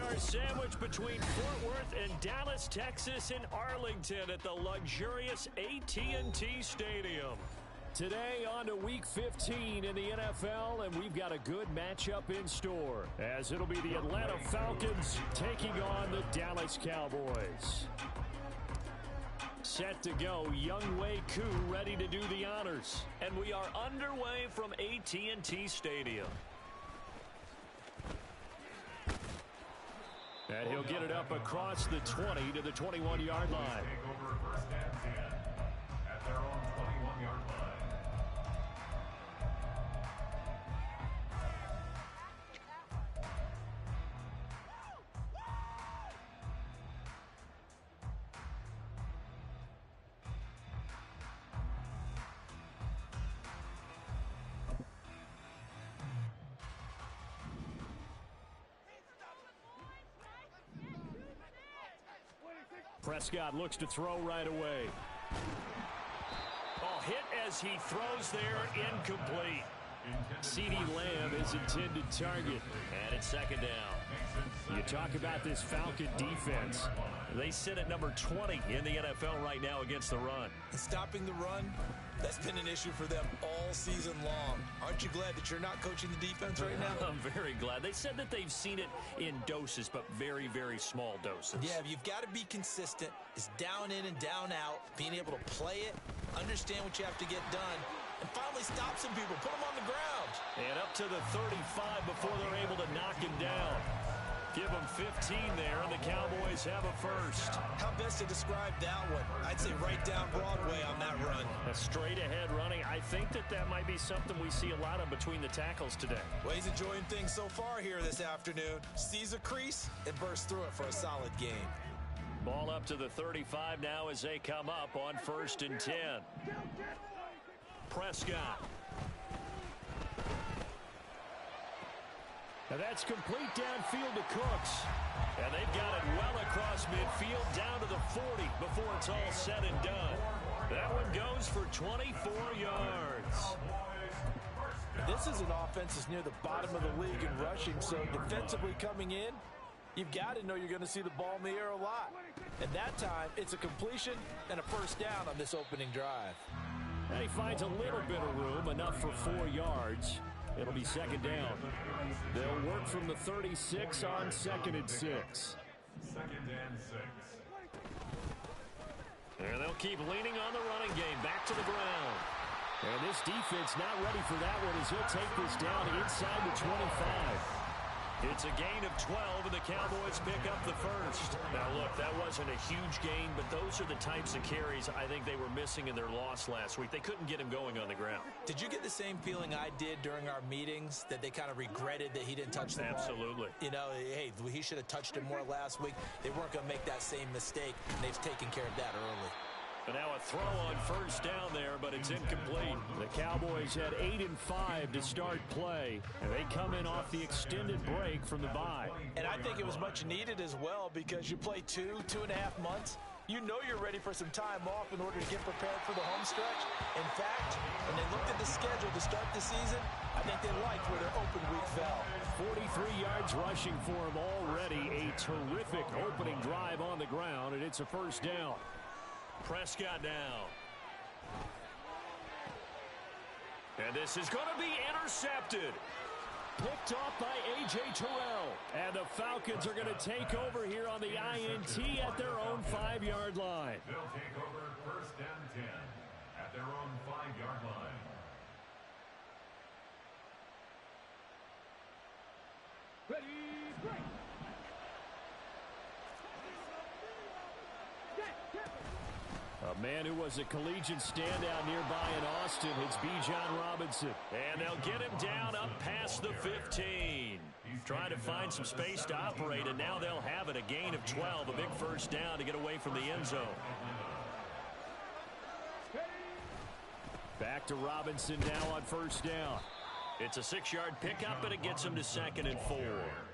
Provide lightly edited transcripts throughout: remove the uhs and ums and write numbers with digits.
our sandwich between Fort Worth and Dallas, Texas in Arlington at the luxurious AT&T Stadium. Today on to Week 15 in the NFL, and we've got a good matchup in store, as it'll be the Atlanta Falcons taking on the Dallas Cowboys. Set to go, Younghoe Koo ready to do the honors. And we are underway from AT&T Stadium. And he'll get it up across the 20 to the 21-yard line. Take over first and 10 at their own 21-yard line. Prescott looks to throw right away. Oh, hit as he throws there, incomplete. CeeDee Lamb is intended target, and it's second down. You talk about this Falcon defense. They sit at number 20 in the NFL right now against the run. And stopping the run, that's been an issue for them all season long. Aren't you glad that you're not coaching the defense right now? I'm very glad. They said that they've seen it in doses, but very, very small doses. Yeah, you've got to be consistent. It's down in and down out, being able to play it, understand what you have to get done, and finally stop some people, put them on the ground. And up to the 35 before they're able to knock him down. Give them 15 there, and the Cowboys have a first. How best to describe that one? I'd say right down Broadway on that run. A straight-ahead running. I think that might be something we see a lot of between the tackles today. Well, he's enjoying things so far here this afternoon. Sees a crease and bursts through it for a solid game. Ball up to the 35 now as they come up on 1st and 10. Prescott. And that's complete downfield to Cooks. And they've got it well across midfield down to the 40 before it's all said and done. That one goes for 24 yards. This is an offense that's near the bottom of the league in rushing, so defensively coming in, you've got to know you're going to see the ball in the air a lot. And that time, it's a completion and a first down on this opening drive. And he finds a little bit of room, enough for 4 yards. It'll be second down. They'll work from the 36 on 2nd and 6. 2nd and 6. And they'll keep leaning on the running game. Back to the ground. And this defense not ready for that one as he'll take this down inside the 25. It's a gain of 12, and the Cowboys pick up the first. Now, look, that wasn't a huge gain, but those are the types of carries I think they were missing in their loss last week. They couldn't get him going on the ground. Did you get the same feeling I did during our meetings, that they kind of regretted that he didn't touch the ball? Absolutely. You know, hey, he should have touched it more last week. They weren't going to make that same mistake, and they've taken care of that early. But now a throw on first down there, but it's incomplete. The Cowboys had 8 and 5 to start play, and they come in off the extended break from the bye. And I think it was much needed as well, because you play 2.5 months. You know you're ready for some time off in order to get prepared for the home stretch. In fact, when they looked at the schedule to start the season, I think they liked where their open week fell. 43 yards rushing for him already. A terrific opening drive on the ground, and it's a first down. Prescott down. And this is going to be intercepted. Picked off by A.J. Terrell. And the Falcons are going to take over here on the INT at their own 5-yard line. They'll take over 1st and 10 at their own 5-yard line. Ready, break. A man who was a collegiate standout nearby in Austin, it's Bijan Robinson. And they'll get him down up past the 15. Trying to find some space to operate, and now they'll have it. A gain of 12, a big first down to get away from the end zone. Back to Robinson now on first down. It's a 6-yard pickup, and it gets him to 2nd and 4.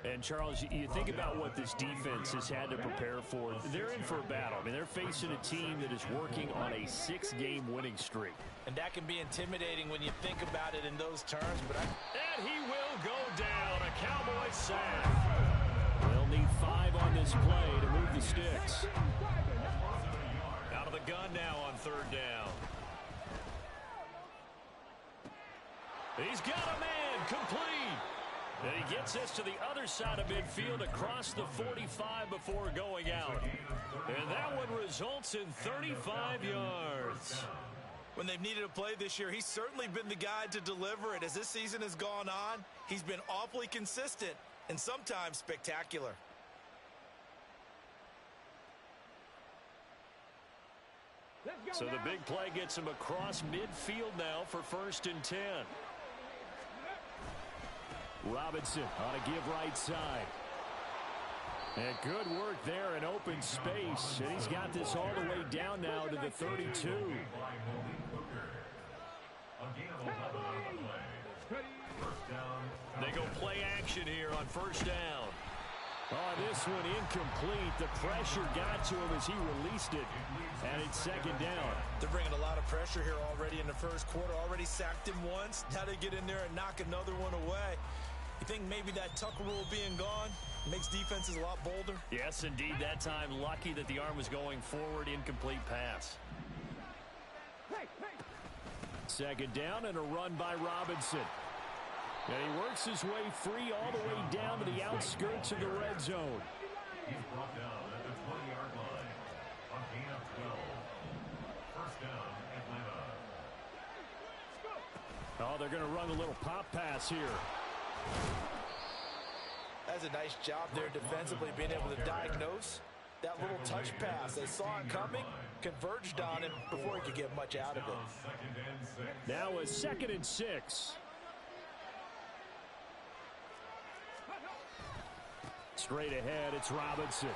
And, Charles, you think about what this defense has had to prepare for. They're in for a battle. I mean, they're facing a team that is working on a 6-game winning streak. And that can be intimidating when you think about it in those terms. And he will go down. A Cowboy sack. They'll need 5 this play to move the sticks. Out of the gun now on third down. He's got a man complete. And he gets this to the other side of midfield across the 45 before going out. And that one results in 35 yards. When they've needed a play this year, he's certainly been the guy to deliver it. As this season has gone on, he's been awfully consistent and sometimes spectacular. So the big play gets him across midfield now for 1st and 10. Robinson on a give right side. And good work there in open space. And he's got this all the way down now to the 32. They go play action here on 1st down. Oh, this one incomplete. The pressure got to him as he released it. And it's 2nd down. They're bringing a lot of pressure here already in the first quarter. Already sacked him once. Now they get in there and knock another one away. You think maybe that Tucker rule being gone makes defenses a lot bolder? Yes, indeed. That time, lucky that the arm was going forward. Incomplete pass. 2nd down and a run by Robinson. And he works his way free all the way down to the outskirts of the red zone. He's brought down at the 20-yard line. A gain of 12. 1st down, Atlanta. Oh, they're going to run a little pop pass here. That's a nice job there defensively, being able to diagnose that little touch pass. They saw it coming, converged on him before he could get much out of it. Now a 2nd and 6. Straight ahead, it's Robinson.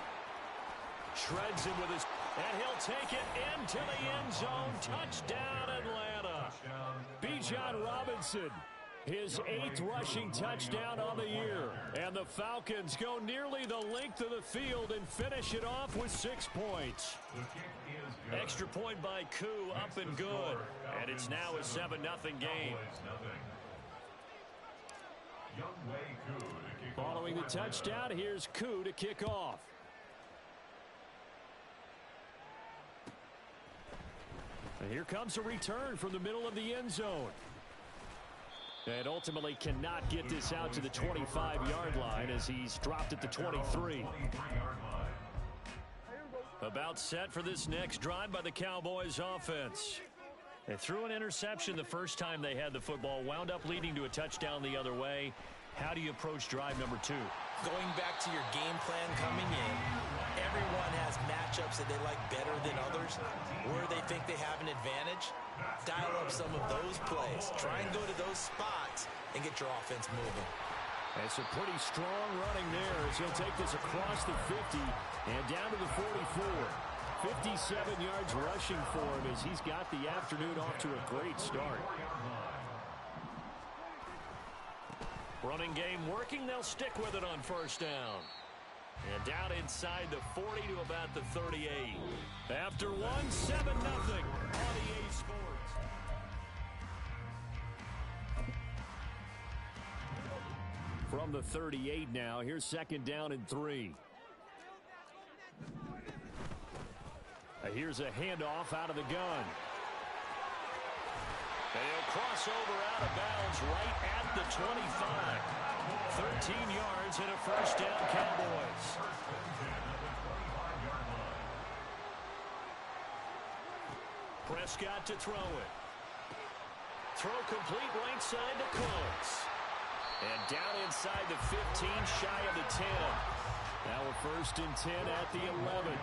Shreds him with his... And he'll take it into the end zone. Touchdown, Atlanta. Bijan Robinson, his 8th rushing touchdown on the year. And the Falcons go nearly the length of the field and finish it off with 6 points. Extra point by Koo, up and good. And it's now a 7-0 game. Following the touchdown, here's Koo to kick off. And here comes a return from the middle of the end zone. And ultimately cannot get this out to the 25-yard line as he's dropped at the 23. About set for this next drive by the Cowboys offense. They threw an interception the first time they had the football, wound up leading to a touchdown the other way. How do you approach drive number 2? Going back to your game plan coming in, everyone has matchups that they like better than others, where they think they have an advantage. Dial up some of those plays. Try and go to those spots and get your offense moving. It's a pretty strong running there as he'll take this across the 50 and down to the 44. 57 yards rushing for him as he's got the afternoon off to a great start. Running game working. They'll stick with it on 1st down. And down inside the 40 to about the 38. After one, 7-0 on EA Sports. From the 38 now, here's 2nd down and 3. Here's a handoff out of the gun. And he'll cross over out of bounds right at the 25. 13 yards and a 1st down, Cowboys. Prescott to throw it. Throw complete right side to Cooks. And down inside the 15, shy of the 10. Now a 1st and 10 at the 11.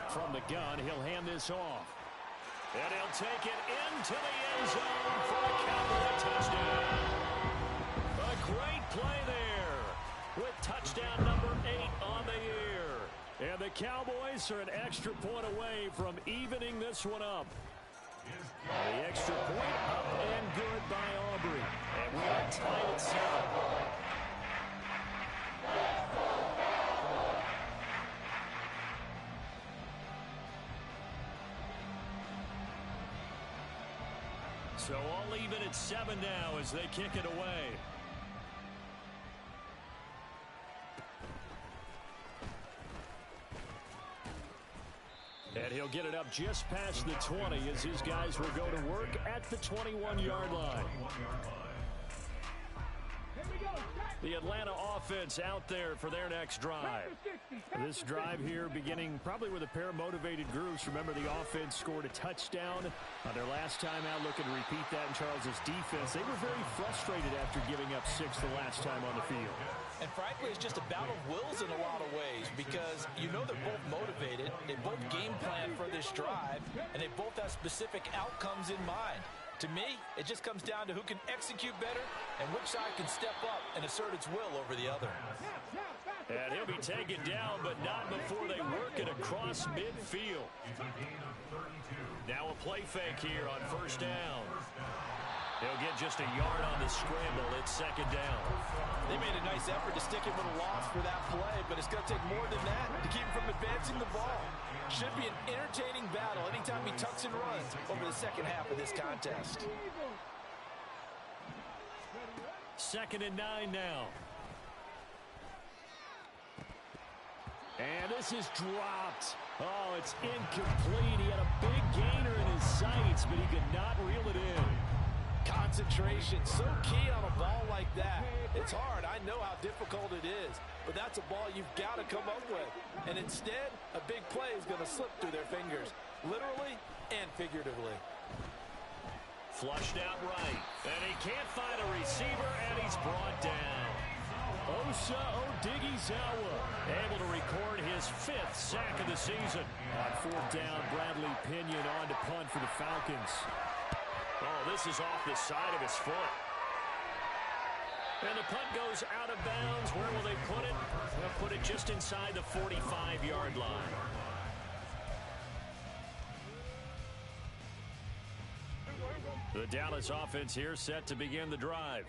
From the gun, he'll hand this off. And he'll take it into the end zone for a Cowboy touchdown. A great play there with touchdown number 8 on the year. And the Cowboys are an extra point away from evening this one up. The extra point up and good by Aubrey. And we are tied at 7. So all even at 7 now as they kick it away. And he'll get it up just past the 20 as his guys will go to work at the 21-yard line. The Atlanta offense out there for their next drive. This drive here beginning probably with a pair of motivated groups. Remember, the offense scored a touchdown on their last time out. Looking to repeat that in Charles's defense. They were very frustrated after giving up 6 the last time on the field. And frankly, it's just a battle of wills in a lot of ways because you know they're both motivated. They both game plan for this drive, and they both have specific outcomes in mind. To me, it just comes down to who can execute better and which side can step up and assert its will over the other. And he'll be taken down, but not before they work it across midfield. Now a play fake here on first down. He'll get just a yard on the scramble. It's second down. They made a nice effort to stick him with a loss for that play, but it's going to take more than that to keep him from advancing the ball. Should be an entertaining battle anytime he tucks and runs over the second half of this contest. 2nd and 9 now. And this is dropped. Oh, it's incomplete. He had a big gainer in his sights, but he could not reel it in. Concentration, so key on a ball like that. It's hard. I know how difficult it is, but that's a ball you've got to come up with. And instead, a big play is going to slip through their fingers, literally and figuratively. Flushed out right, and he can't find a receiver, and he's brought down. Osa Odighizuwa able to record his 5th sack of the season. On 4th down, Bradley Pinion on to punt for the Falcons. Oh, this is off the side of his foot. And the punt goes out of bounds. Where will they put it? They'll put it just inside the 45-yard line. The Dallas offense here set to begin the drive.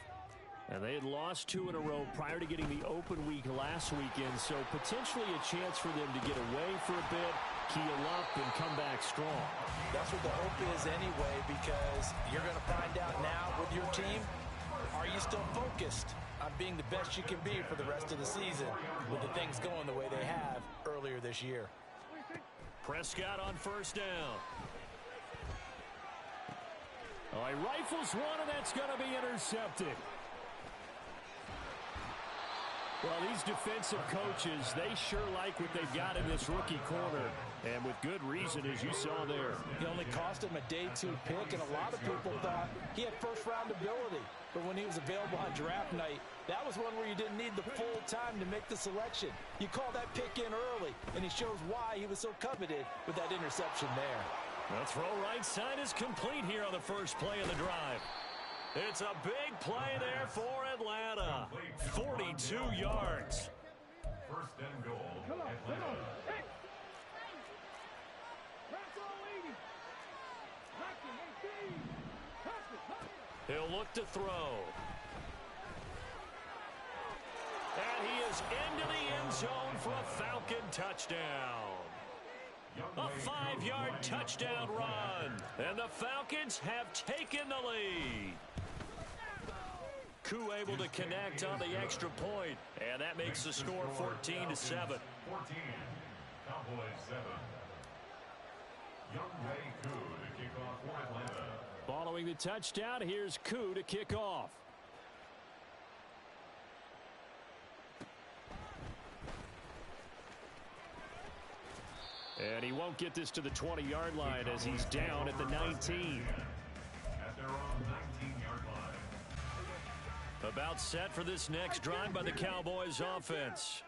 And they had lost 2 in a row prior to getting the open week last weekend, so potentially a chance for them to get away for a bit, keel up, and come back strong. That's what the hope is anyway, because you're going to find out now with your team, are you still focused on being the best you can be for the rest of the season with the things going the way they have earlier this year? Prescott on first down. Oh, he rifles one, and that's going to be intercepted. Well, these defensive coaches, they sure like what they've got in this rookie corner, and with good reason, as you saw there. He only cost him a day 2 pick, and a lot of people thought he had first-round ability. But when he was available on draft night, that was one where you didn't need the full time to make the selection. You call that pick in early, and he shows why he was so coveted with that interception there. The throw right side is complete here on the first play of the drive. It's a big play there for Atlanta. 42 yards. 1st and goal, Atlanta. He'll look to throw. And he is into the end zone for a Falcon touchdown. A 5-yard touchdown run. And the Falcons have taken the lead. Koo able to connect on the extra point, and that makes the score 14-7. 14, Cowboys 7. Younghoe Koo to kick off for Atlanta. Following the touchdown, here's Koo to kick off. And he won't get this to the 20-yard line as he's down at the 19. At their own 19-yard line. About set for this next drive by the Cowboys offense.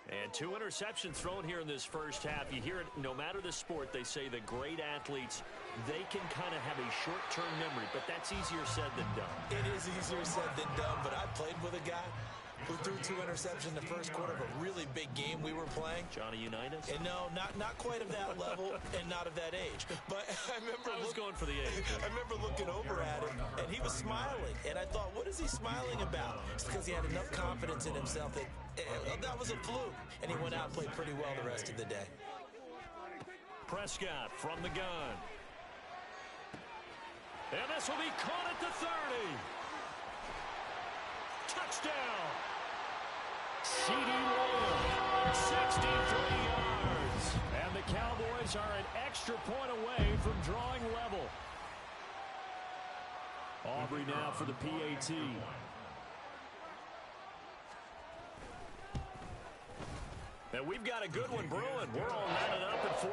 And 2 interceptions thrown here in this first half. You hear it, no matter the sport, they say the great athletes, they can kind of have a short-term memory, but that's easier said than done. It is easier said than done, but I played with a guy who threw 2 interceptions in the first quarter of a really big game we were playing. Johnny Unitas? And no, not quite of that level and not of that age. But I was going for the age. I remember looking over at him, and he was smiling. And I thought, what is he smiling about? It's because he had enough confidence in himself that that was a fluke. And he went out and played pretty well the rest of the day. Prescott from the gun. And this will be caught at the 30. Touchdown. C.D. Lamb 63 yards. And the Cowboys are an extra point away from drawing level. Aubrey now for the PAT. And we've got a good one brewing. We're all knotted up at 14.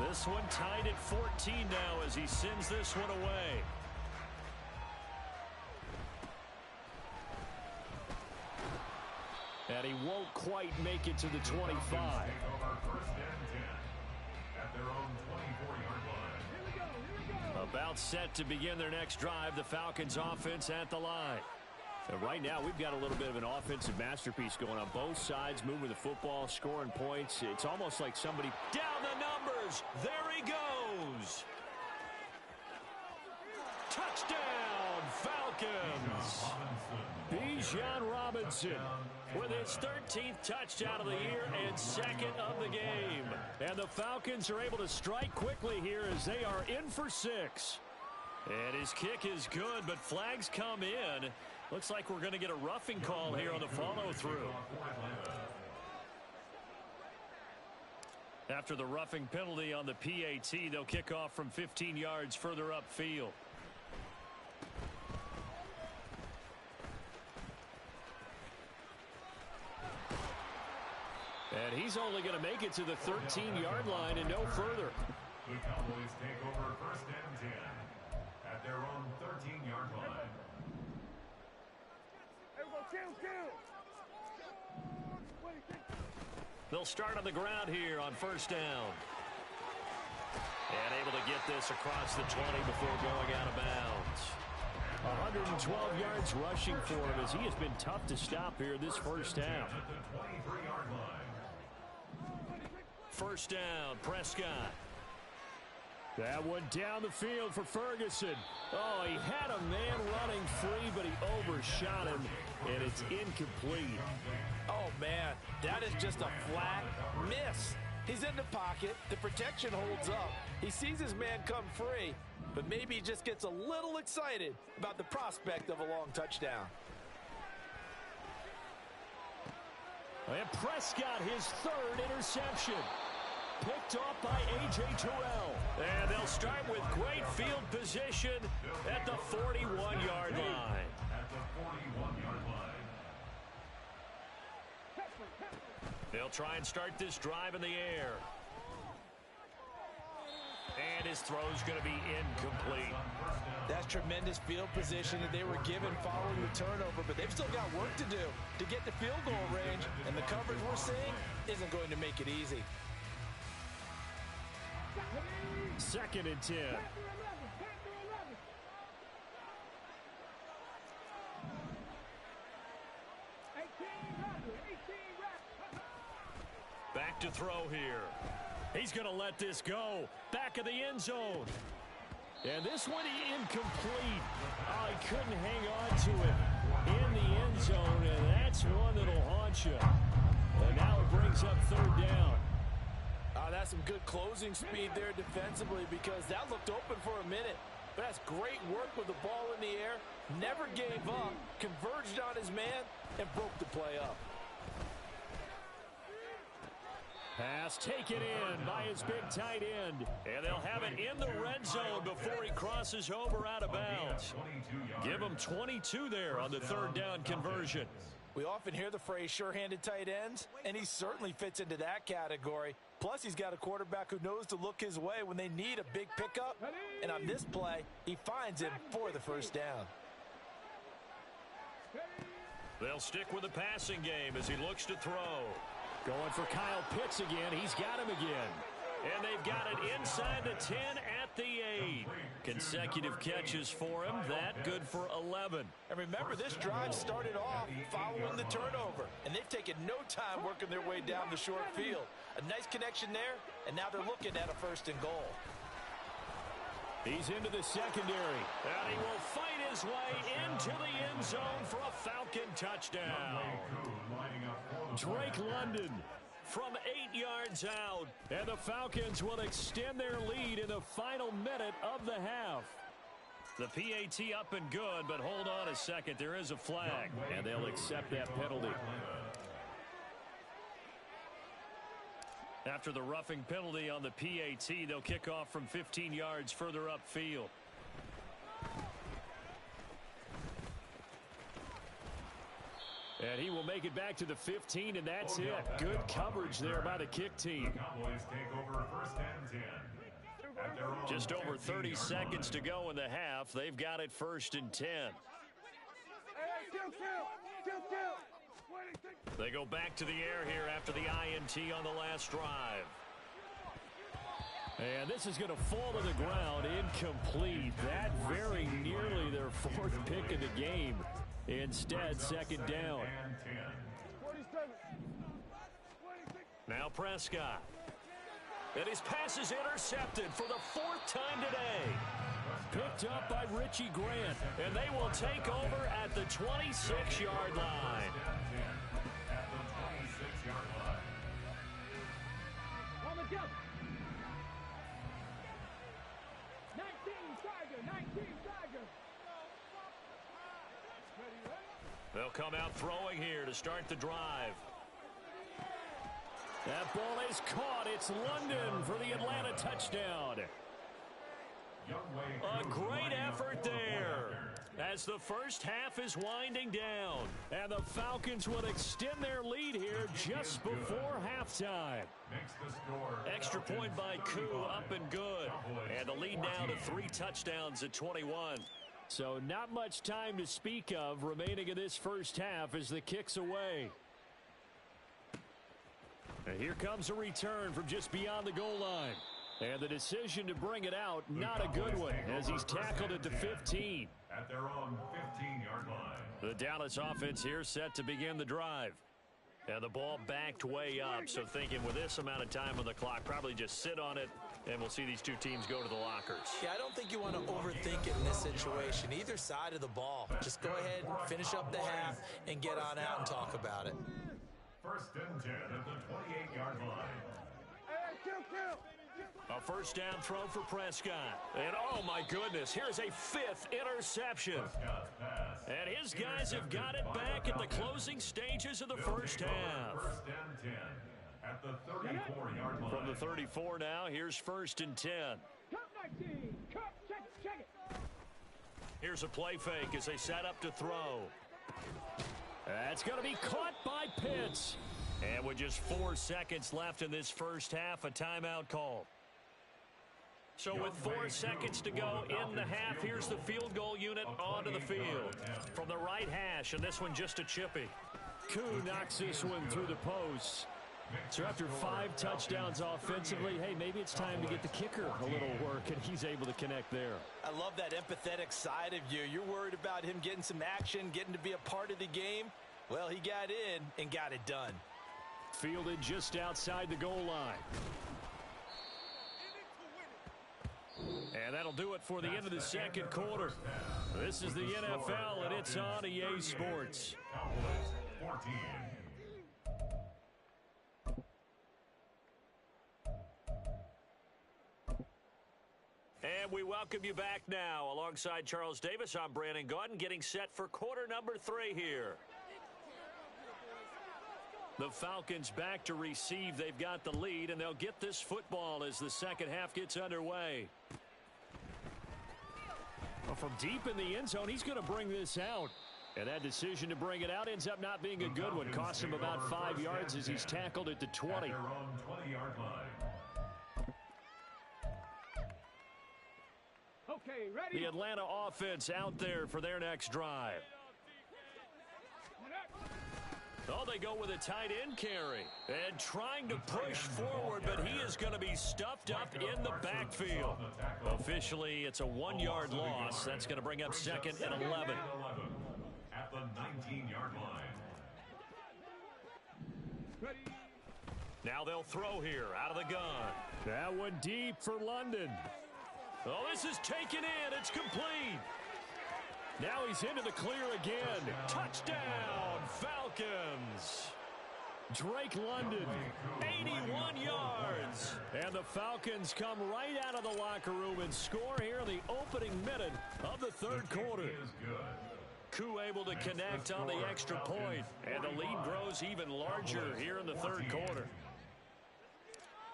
This one tied at 14 now as he sends this one away. And he won't quite make it to the 25. About set to begin their next drive, the Falcons offense at the line. And right now, we've got a little bit of an offensive masterpiece going on. Both sides moving the football, scoring points. It's almost like somebody down the numbers. There he goes. Touchdown, Falcons. Bijan Robinson with his 13th touchdown of the year and second of the game. And the Falcons are able to strike quickly here as they are in for 6. And his kick is good, but flags come in. Looks like we're going to get a roughing call here on the follow-through. After the roughing penalty on the PAT, they'll kick off from 15 yards further upfield. And he's only going to make it to the 13-yard line and no further. The Cowboys take over first and 10 at their own 13-yard line. They'll start on the ground here on first down. And able to get this across the 20 before going out of bounds. 112 yards rushing for him as he has been tough to stop here this first half. First down, Prescott. That one down the field for Ferguson. Oh, he had a man running free, but he overshot him, and it's incomplete. Oh, man, that is just a flat miss. He's in the pocket. The protection holds up. He sees his man come free, but maybe he just gets a little excited about the prospect of a long touchdown. And Prescott, his third interception. Picked off by A.J. Terrell. And they'll start with great field position at the 41-yard line. They'll try and start this drive in the air. And his throw's going to be incomplete. That's tremendous field position that they were given following the turnover, but they've still got work to do to get the field goal range, and the coverage we're seeing isn't going to make it easy. Second and 10. Back to throw here. He's going to let this go. Back of the end zone. And this one incomplete. Oh, he couldn't hang on to it in the end zone, and that's one that'll haunt you. And now it brings up third down. That's some good closing speed there defensively because that looked open for a minute. But that's great work with the ball in the air. Never gave up, converged on his man, and broke the play up. Pass taken in by his big tight end. And they'll have it in the red zone before he crosses over out of bounds. Give him 22 there on the third down conversion. We often hear the phrase sure-handed tight ends, and he certainly fits into that category. Plus, he's got a quarterback who knows to look his way when they need a big pickup. And on this play, he finds him for the first down. They'll stick with the passing game as he looks to throw. Going for Kyle Pitts again. He's got him again. And they've got it inside the 10 at the 8. Consecutive catches for him. That good for 11. And remember, this drive started off following the turnover. And they've taken no time working their way down the short field. A nice connection there, and now they're looking at a first and goal. He's into the secondary. And he will fight his way into the end zone for a Falcon touchdown. Drake London from 8 yards out. And the Falcons will extend their lead in the final minute of the half. The PAT up and good, but hold on a second. There is a flag, and they'll accept that penalty. After the roughing penalty on the PAT, they'll kick off from 15 yards further upfield. And he will make it back to the 15, and that's it. Good coverage there by the kick team. Cowboys take over first and 10. Just over 30 seconds to go in the half. They've got it first and 10. They go back to the air here after the INT on the last drive. And this is going to fall to the ground incomplete. That very nearly their fourth pick of the game. Instead, second down. Now Prescott. And his pass is intercepted for the fourth time today. Picked up by Richie Grant. And they will take over at the 26-yard line. On the jump. 19 Tiger. They'll come out throwing here to start the drive. That ball is caught. It's London for the Atlanta touchdown. A great effort there as the first half is winding down. And the Falcons will extend their lead here just before halftime. Extra point by Koo, up and good. And the lead now to 3 touchdowns at 21. So not much time to speak of remaining in this first half as the kick's away. And here comes a return from just beyond the goal line. And the decision to bring it out, not a good one, as he's tackled at the 15. At their own 15-yard line. The Dallas offense here set to begin the drive. And the ball backed way up, so thinking with this amount of time on the clock, probably just sit on it, and we'll see these two teams go to the lockers. Yeah, I don't think you want to overthink it in this situation. Either side of the ball. Just go ahead and finish up the half and get on out and talk about it. First and 10 at the 28-yard line. A first down throw for Prescott. And oh my goodness, here's a 5th interception. And his guys have got it back at the closing stages of the first half. First and 10 at the 34-yard line. From the 34 now, here's first and 10. Cup 19. Cup, check it. Here's a play fake as they set up to throw. That's going to be caught by Pitts. And with just 4 seconds left in this first half, a timeout call. So with 4 seconds to go in the half, here's the field goal unit onto the field. From the right hash, and this one just a chippy. Koo knocks this one through the posts. So after 5 touchdowns offensively, hey, maybe it's time to get the kicker a little work, and he's able to connect there. I love that empathetic side of you. You're worried about him getting some action, getting to be a part of the game. Well, he got in and got it done. Fielded just outside the goal line. And that'll do it for the end of the second quarter. This is the NFL, and it's on EA Sports. Cowboys 14. And we welcome you back now. Alongside Charles Davis, I'm Brandon Gaudin, getting set for quarter number 3 here. The Falcons back to receive. They've got the lead, and they'll get this football as the second half gets underway. Well, from deep in the end zone, he's going to bring this out. And that decision to bring it out ends up not being a good one. Costs him about 5 yards as he's tackled at the 20. At their own 20-yard line. Okay, ready? The Atlanta offense out there for their next drive. Oh, they go with a tight end carry. And trying to push forward, but he is going to be stuffed up in the backfield. Officially, it's a 1-yard loss. That's going to bring up second and 11. At the 19-yard line. Ready? Now they'll throw here out of the gun. That one deep for London. Oh, this is taken in. It's complete. Now he's into the clear again. Touchdown, Falcons. Drake London, 81 yards. And the Falcons come right out of the locker room and score here in the opening minute of the third quarter. Koo able to connect on the extra point, and the lead grows even larger here in the third quarter.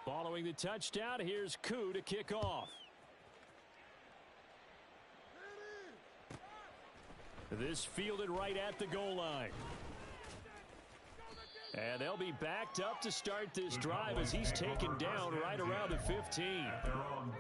Following the touchdown, here's Koo to kick off. This fielded right at the goal line. And they'll be backed up to start this drive as he's taken down right around the 15.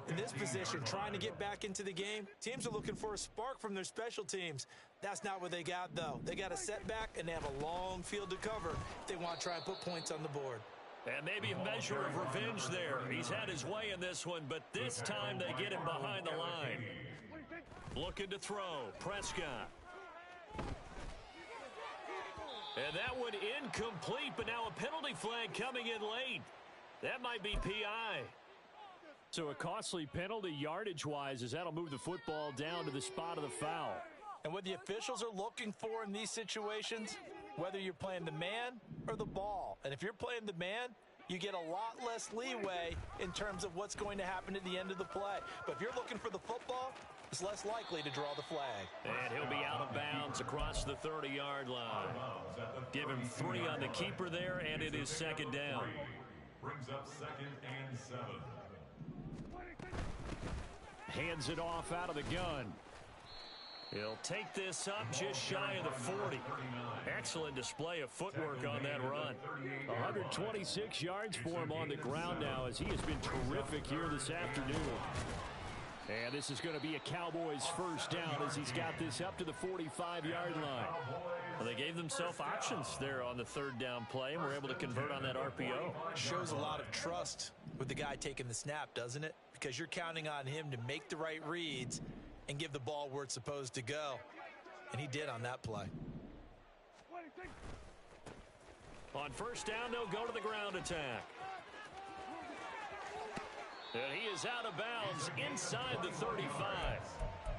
In this position, trying to get back into the game, teams are looking for a spark from their special teams. That's not what they got, though. They got a setback, and they have a long field to cover if they want to try and put points on the board. And maybe a measure of revenge there. He's had his way in this one, but this time they get him behind the line. Looking to throw. Prescott. And that one incomplete, but now a penalty flag coming in late. That might be PI. So a costly penalty yardage-wise as that'll move the football down to the spot of the foul. And what the officials are looking for in these situations, whether you're playing the man or the ball. And if you're playing the man, you get a lot less leeway in terms of what's going to happen at the end of the play. But if you're looking for the football, it's less likely to draw the flag. And he'll be out of bounds across the 30-yard line. Give him 3 on the keeper there, and it is second down. Brings up 2nd and 7. Hands it off out of the gun. He'll take this up just shy of the 40. Excellent display of footwork on that run. 126 yards for him on the ground now as he has been terrific here this afternoon. And this is going to be a Cowboys first down as he's got this up to the 45-yard line. Well, they gave themselves options there on the third down play and were able to convert on that RPO. Shows a lot of trust with the guy taking the snap, doesn't it? Because you're counting on him to make the right reads and give the ball where it's supposed to go. And he did on that play. On first down, they'll go to the ground attack. And he is out of bounds inside the 35.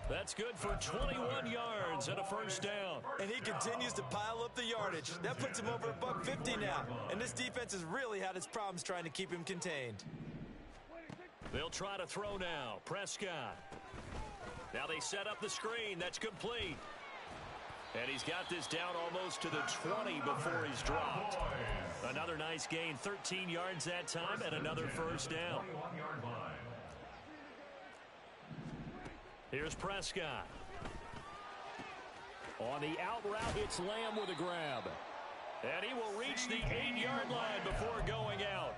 That's good for 21 yards and a first down. And he continues to pile up the yardage. That puts him over $150 now. And this defense has really had its problems trying to keep him contained. They'll try to throw now. Prescott. Now they set up the screen. That's complete. And he's got this down almost to the 20 before he's dropped. Another nice gain, 13 yards that time, and another first down. Here's Prescott. On the out route, it's Lamb with a grab. And he will reach the 8-yard line before going out.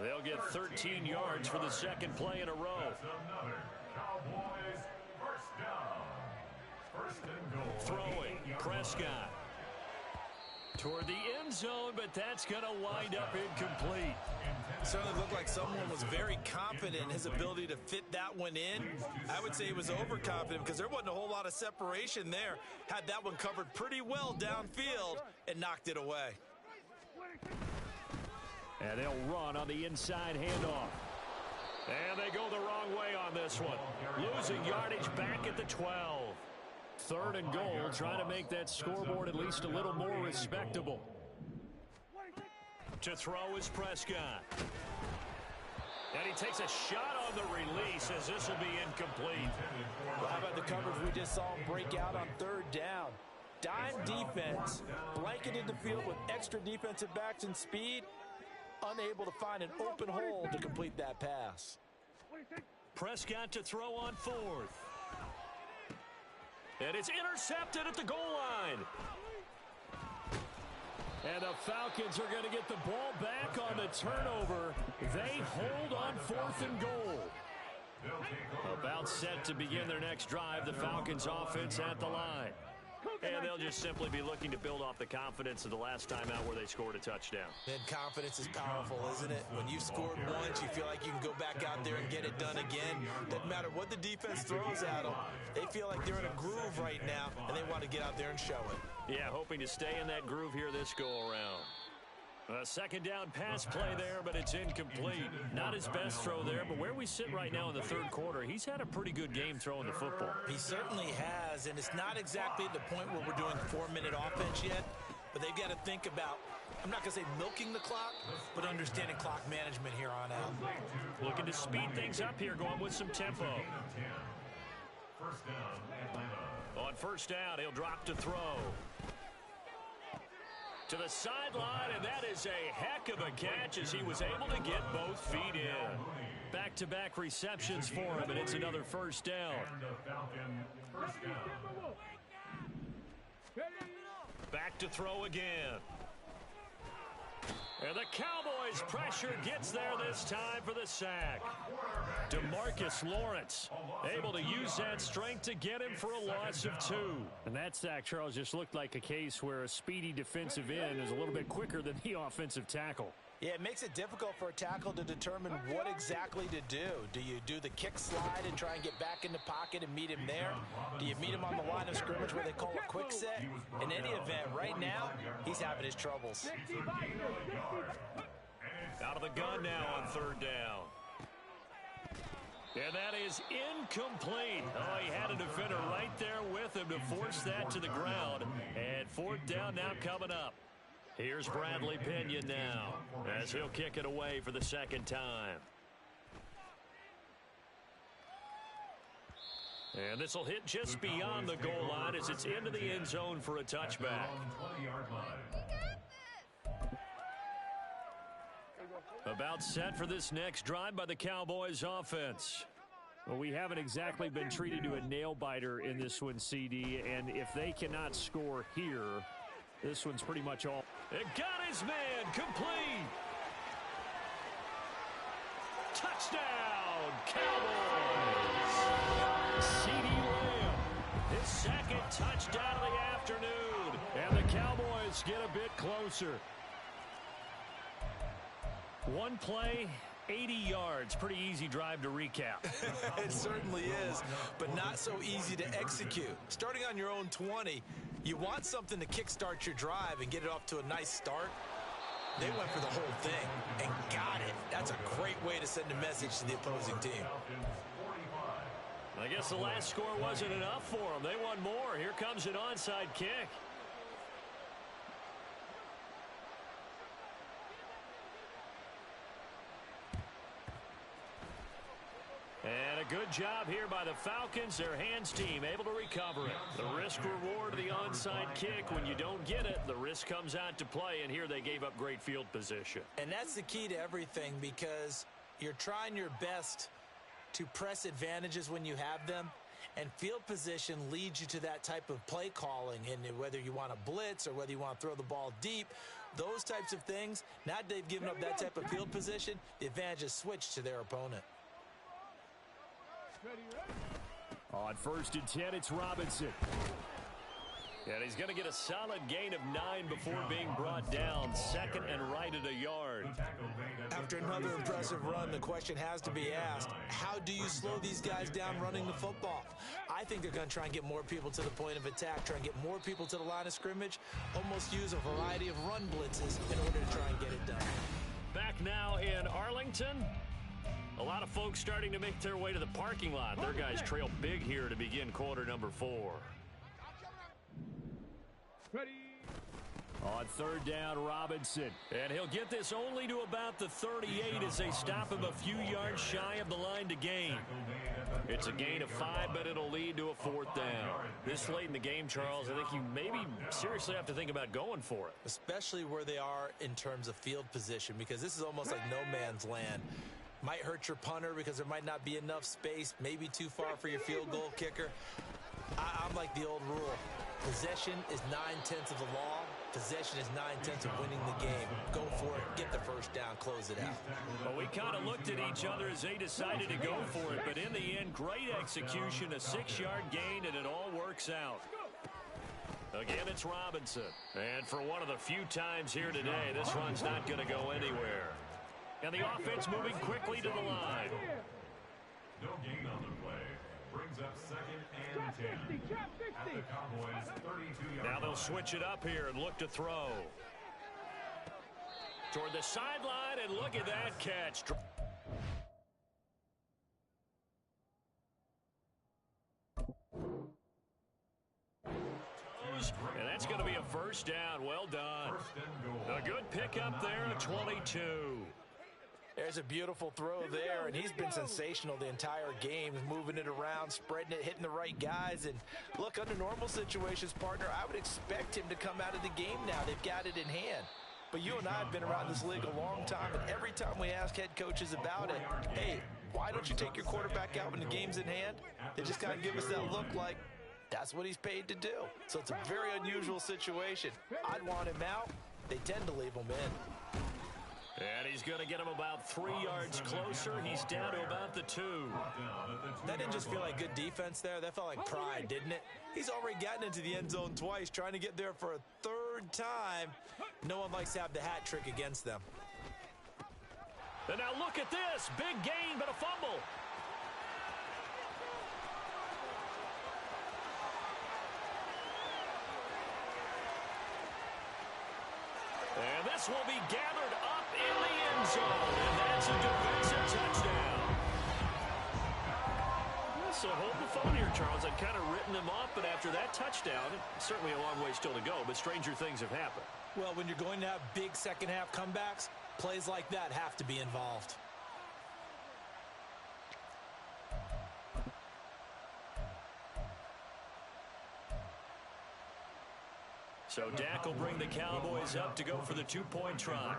They'll get 13 yards for the second play in a row. Cowboys first down. First and goal. Throwing, Prescott. Toward the end zone, but that's going to wind up incomplete. Certainly looked like someone was very confident in his ability to fit that one in. I would say he was overconfident because there wasn't a whole lot of separation there. Had that one covered pretty well downfield and knocked it away. And they'll run on the inside handoff. And they go the wrong way on this one. Losing yardage back at the 12. Third and goal, trying to make that scoreboard at least a little more respectable. To throw is Prescott. And he takes a shot on the release as this will be incomplete. Well, how about the coverage we just saw him break out on third down? Dime defense, blanketed the field with extra defensive backs and speed, unable to find an open hole to complete that pass. Prescott to throw on fourth. And it's intercepted at the goal line. And the Falcons are going to get the ball back on the turnover. They hold on fourth and goal. About set to begin their next drive, the Falcons offense at the line. And they'll just simply be looking to build off the confidence of the last time out where they scored a touchdown. And confidence is powerful, isn't it? When you've scored once, you feel like you can go back out there and get it done again. Doesn't matter what the defense throws at them. They feel like they're in a groove right now, and they want to get out there and show it. Yeah, hoping to stay in that groove here this go-around. A second down pass play there, but it's incomplete. Not his best throw there, but where we sit right now in the third quarter, he's had a pretty good game throwing the football. He certainly has, and it's not exactly at the point where we're doing 4-minute offense yet, but they've got to think about I'm not going to say milking the clock, but understanding clock management here on out. Looking to speed things up here, going with some tempo. First down, Atlanta. On first down, he'll drop to throw. To the sideline, and that is a heck of a catch as he was able to get both feet in. Back-to-back receptions for him, and it's another first down. And the Falcon, first down. Back to throw again. And the Cowboys' pressure gets there this time for the sack. DeMarcus Lawrence able to use that strength to get him for a loss of 2. And that sack, Charles, just looked like a case where a speedy defensive end is a little bit quicker than the offensive tackle. Yeah, it makes it difficult for a tackle to determine what exactly to do. Do you do the kick slide and try and get back in the pocket and meet him there? Do you meet him on the line of scrimmage where they call a quick set? In any event, right now, he's having his troubles. Out of the gun now on third down. And that is incomplete. Oh, he had a defender right there with him to force that to the ground. And fourth down now coming up. Here's Bradley Pinion now as he'll kick it away for the second time. And this will hit just beyond the goal line as it's into the end zone for a touchback. About set for this next drive by the Cowboys offense. Well, we haven't exactly been treated to a nail-biter in this one, CD, and if they cannot score here, this one's pretty much all. It got his man complete. Touchdown, Cowboys. CD Lamb, his second touchdown of the afternoon. And the Cowboys get a bit closer. One play, 80 yards. Pretty easy drive to recap. It certainly is, but not so easy to execute. Starting on your own 20, you want something to kickstart your drive and get it off to a nice start. They went for the whole thing and got it. That's a great way to send a message to the opposing team. I guess the last score wasn't enough for them. They want more. Here comes an onside kick. And a good job here by the Falcons. Their hands team able to recover it. The risk reward of the onside kick. When you don't get it, the risk comes out to play. And here they gave up great field position. And that's the key to everything, because you're trying your best to press advantages when you have them. And field position leads you to that type of play calling. And whether you want to blitz or whether you want to throw the ball deep, those types of things, now that they've given up that type of field position, the advantage is switched to their opponent. On first and 10, it's Robinson. And he's going to get a solid gain of 9 before being brought down. Second and right at a yard. After another impressive run, the question has to be asked, how do you slow these guys down running the football? I think they're going to try and get more people to the point of attack, try and get more people to the line of scrimmage, almost use a variety of run blitzes in order to try and get it done. Back now in Arlington. A lot of folks starting to make their way to the parking lot. Their guys trail big here to begin quarter number 4. Ready. On third down, Robinson. And he'll get this only to about the 38 as they stop him a few yards shy of the line to gain. It's a gain of 5, but it'll lead to a fourth down. This late in the game, Charles, I think you maybe seriously have to think about going for it. Especially where they are in terms of field position, because this is almost like no man's land. Might hurt your punter because there might not be enough space, maybe too far for your field goal kicker. I'm like the old rule. Possession is 9/10 of the law. Possession is 9/10 of winning the game. Go for it, get the first down, close it out. Well, we kind of looked at each other as they decided to go for it, but in the end, great execution, a 6-yard gain, and it all works out. Again, it's Robinson. And for one of the few times here today, this run's not going to go anywhere. And the offense moving quickly to the line. No gain on the play. Brings up second and 10. At the Cowboys' 32-yard Now they'll line. switch it up here and look to throw. Toward the sideline, and look at that catch. And that's That's going to be a first down. Well done. A good pickup there at 22. There's a beautiful throw there, and he's been sensational the entire game, moving it around, spreading it, hitting the right guys. And look, under normal situations, partner, I would expect him to come out of the game now. They've got it in hand. But you and I have been around this league a long time, and every time we ask head coaches about it, hey, why don't you take your quarterback out when the game's in hand? They just kind of give us that look like that's what he's paid to do. So it's a very unusual situation. I'd want him out. They tend to leave him in. And he's going to get him about 3 yards closer. He's down to about the 2. That didn't just feel like good defense there. That felt like pride, didn't it? He's already gotten into the end zone twice, trying to get there for a third time. No one likes to have the hat trick against them. And now look at this. Big gain, but a fumble. And this will be gathered up in the end zone. And that's a defensive touchdown. So hold the phone here, Charles. I've kind of written them off, but after that touchdown, certainly a long way still to go, but stranger things have happened. Well, when you're going to have big second-half comebacks, plays like that have to be involved. So Dak will bring the Cowboys up to go for the 2-point try.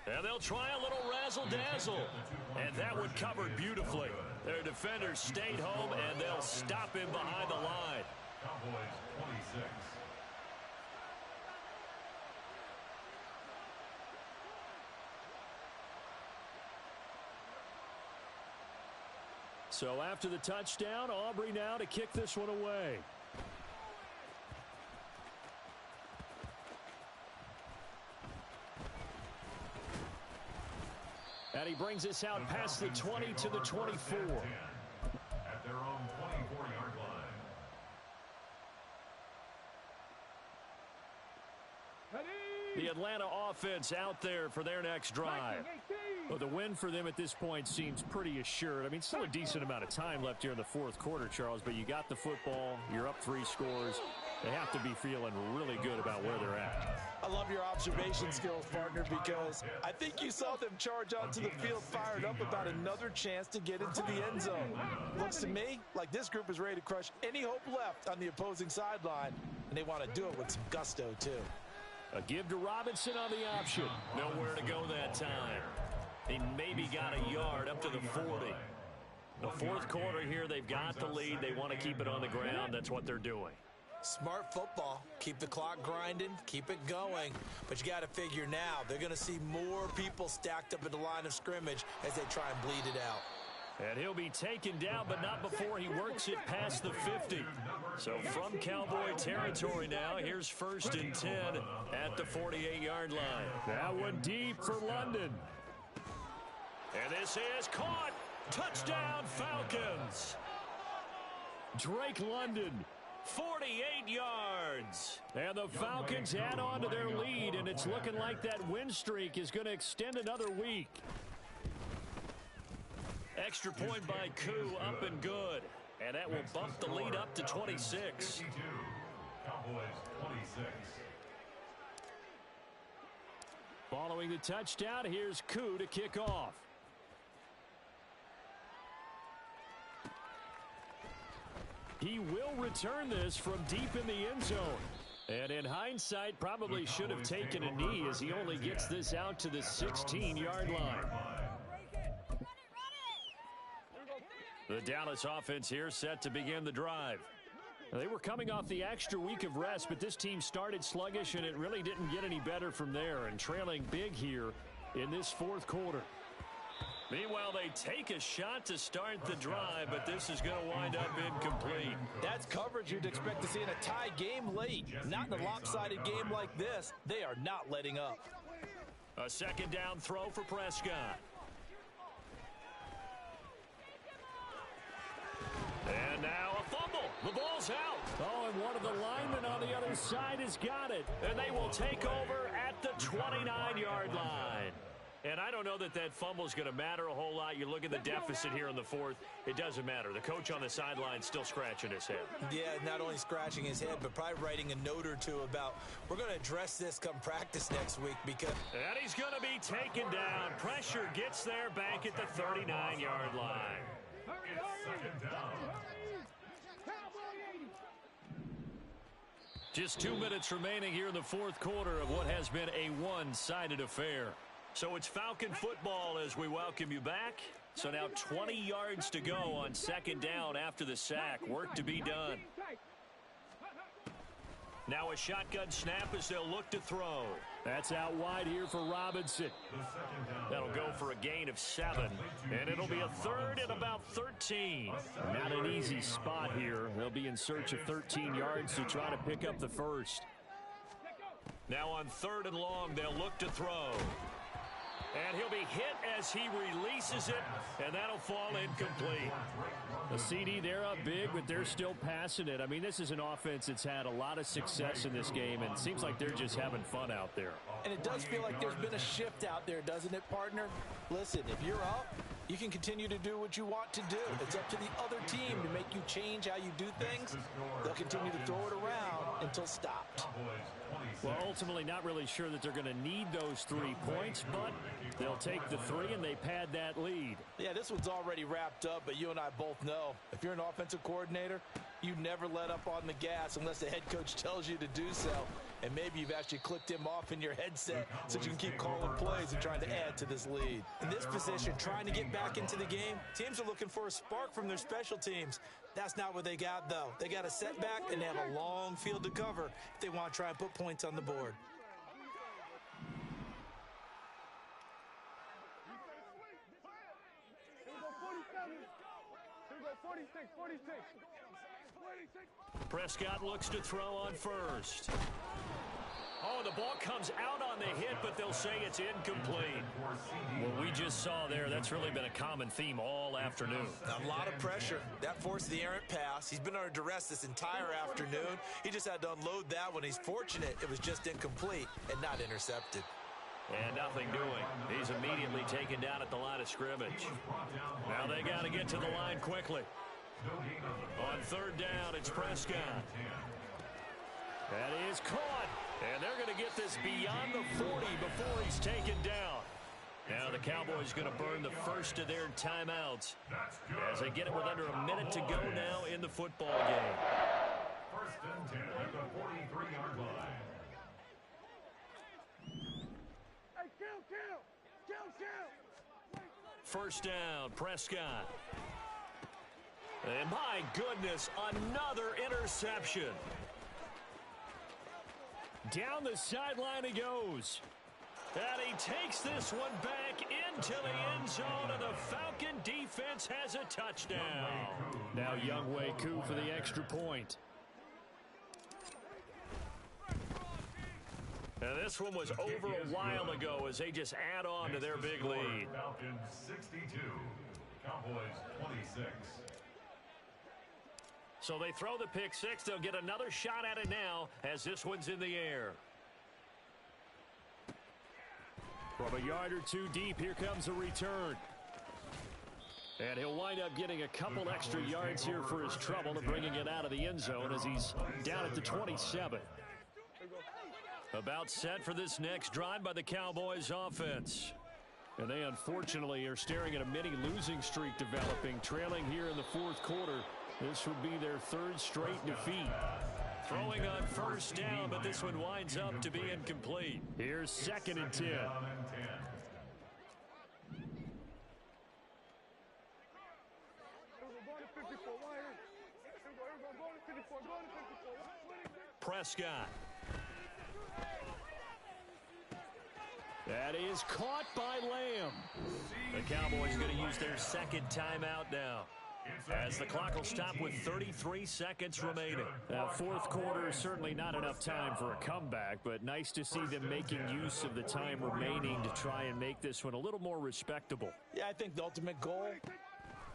And they'll try a little razzle-dazzle. And that one covered beautifully. Their defenders stayed home, and they'll stop him behind the line. Cowboys 26. So after the touchdown, Aubrey now to kick this one away. And he brings us out past the 20 to the 24. At their own 24-yard line. The Atlanta offense out there for their next drive. Well, the win for them at this point seems pretty assured. I mean, still a decent amount of time left here in the fourth quarter, Charles, but you got the football, you're up 3 scores. They have to be feeling really good about where they're at. I love your observation skills, partner, because I think you saw them charge onto the field fired up about another chance to get into the end zone. Looks to me like this group is ready to crush any hope left on the opposing sideline, and they want to do it with some gusto, too. A give to Robinson on the option. Nowhere to go that time. He maybe got a yard up to the 40. The fourth quarter here, they've got the lead. They want to keep it on the ground. That's what they're doing. Smart football. Keep the clock grinding. Keep it going. But you got to figure now, they're going to see more people stacked up at the line of scrimmage as they try and bleed it out. And he'll be taken down, but not before he works it past the 50. So from Cowboy territory now, here's 1st and 10 at the 48-yard line. That one deep for London. And this is caught. Touchdown, Falcons. Drake London, 48 yards. And the Falcons add on to their lead, and it's looking like that win streak is going to extend another week. Extra point by Koo, up and good. And that will bump the lead up to 26. Cowboys 26. Following the touchdown, here's Koo to kick off. He will return this from deep in the end zone. And in hindsight, probably should have taken a knee as he only gets this out to the 16-yard line. The Dallas offense here set to begin the drive. They were coming off the extra week of rest, but this team started sluggish, and it really didn't get any better from there, and trailing big here in this fourth quarter. Meanwhile, they take a shot to start the drive, but this is going to wind up incomplete. That's coverage you'd expect to see in a tie game late. Not in a lopsided game like this. They are not letting up. A second down throw for Prescott. And now a fumble. The ball's out. Oh, and one of the linemen on the other side has got it. And they will take over at the 29-yard line. And I don't know that that fumble is going to matter a whole lot. You look at the deficit here in the fourth. It doesn't matter. The coach on the sideline still scratching his head. Yeah, not only scratching his head, but probably writing a note or two about we're going to address this come practice next week because... And he's going to be taken down. Pressure gets there back at the 39-yard line. It's second down. Just 2 minutes remaining here in the fourth quarter of what has been a one-sided affair. So it's Falcon football as we welcome you back. So now 20 yards to go on second down after the sack. Work to be done. Now a shotgun snap as they'll look to throw. That's out wide here for Robinson. That'll go for a gain of 7. And it'll be a third and about 13. Not an easy spot here. They'll be in search of 13 yards to try to pick up the first. Now on third and long, they'll look to throw. And he'll be hit as he releases it, and that'll fall incomplete. The CD, they're up big, but they're still passing it. I mean, this is an offense that's had a lot of success in this game, and it seems like they're just having fun out there. And it does feel like there's been a shift out there, doesn't it, partner? Listen, if you're up, you can continue to do what you want to do. It's up to the other team to make you change how you do things. They'll continue to throw it around until stopped. Well, ultimately not really sure that they're going to need those 3 points, but they'll take the 3 and they pad that lead. Yeah, this one's already wrapped up, but you and I both know if you're an offensive coordinator, you never let up on the gas unless the head coach tells you to do so. And maybe you've actually clicked him off in your headset so you can keep calling plays and trying to add to this lead. In this position, trying to get back into the game, teams are looking for a spark from their special teams. That's not what they got, though. They got a setback, and they have a long field to cover if they want to try and put points on the board. Prescott looks to throw on first. Oh, the ball comes out on the hit, but they'll say it's incomplete. What we just saw there, that's really been a common theme all afternoon. A lot of pressure. That forced the errant pass. He's been under duress this entire afternoon. He just had to unload that one. He's fortunate it was just incomplete and not intercepted. And nothing doing. He's immediately taken down at the line of scrimmage. Now they got to get to the line quickly. On third down, it's Prescott. That is caught. And they're going to get this beyond the 40 before he's taken down. Now the Cowboys going to burn the first of their timeouts as they get it with under a minute to go now in the football game. First and 10 at the 43-yard line. Hey, kill. First down, Prescott. And my goodness, another interception. Down the sideline he goes. And he takes this one back into the end zone, and the Falcon defense has a touchdown. Now Younghoe Koo for the extra point. And this one was over a while ago as they just add on to their big lead. Falcons 62, Cowboys 26. So they throw the pick six. They'll get another shot at it now as this one's in the air. From a yard or two deep, here comes a return. And he'll wind up getting a couple extra yards here for his trouble and bringing it out of the end zone as he's down at the 27. About set for this next drive by the Cowboys offense. And they unfortunately are staring at a mini losing streak developing, trailing here in the fourth quarter. This would be their third straight defeat. Throwing on first down, but this one winds up to be incomplete. Here's second and 10. Prescott. That is caught by Lamb. The Cowboys going to use their second timeout now, as the clock will stop with 33 seconds remaining. Now, fourth quarter, certainly not enough time for a comeback, but nice to see them making use of the time remaining to try and make this one a little more respectable. Yeah, I think the ultimate goal,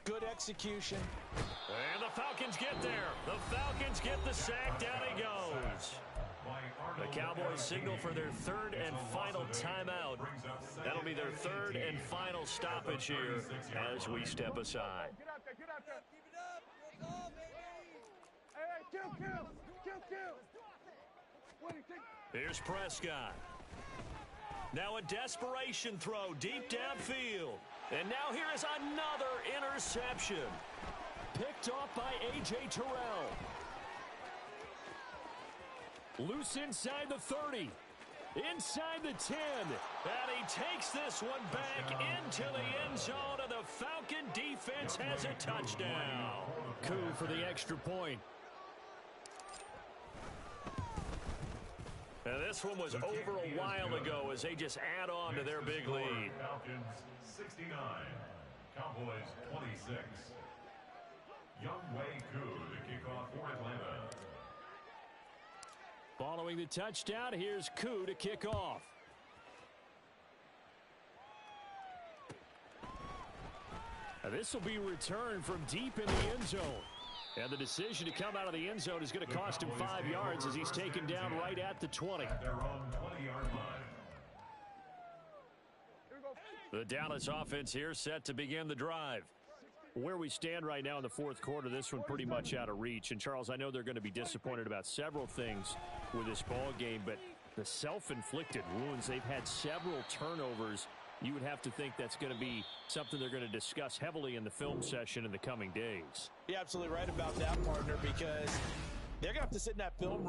good execution. And the Falcons get there. The Falcons get the sack. Down he goes. The Cowboys signal for their third and final timeout. That'll be their third and final stoppage here as we step aside. Get out there, get out there. Keep it up. Let's go, baby. Hey, kill. What do you think? Here's Prescott. Now a desperation throw deep downfield. And now here is another interception. Picked off by A.J. Terrell. Loose inside the 30. Inside the 10. And he takes this one back into the end zone, and the Falcon defense has a touchdown. Coup for the extra point. And this one was over a while ago as they just add on to their big lead. Falcons 69, Cowboys 26. Younghoe Koo to kick off for Atlanta. Following the touchdown, here's Koo to kick off. Now this will be returned from deep in the end zone. And the decision to come out of the end zone is going to cost him 5 yards as he's taken down right at the 20. At their own 20-yard line. The Dallas offense here set to begin the drive. Where we stand right now in the fourth quarter, this one pretty much out of reach. And, Charles, I know they're going to be disappointed about several things with this ball game, but the self-inflicted wounds, they've had several turnovers. You would have to think that's going to be something they're going to discuss heavily in the film session in the coming days. You're absolutely right about that, partner, because they're going to have to sit in that film room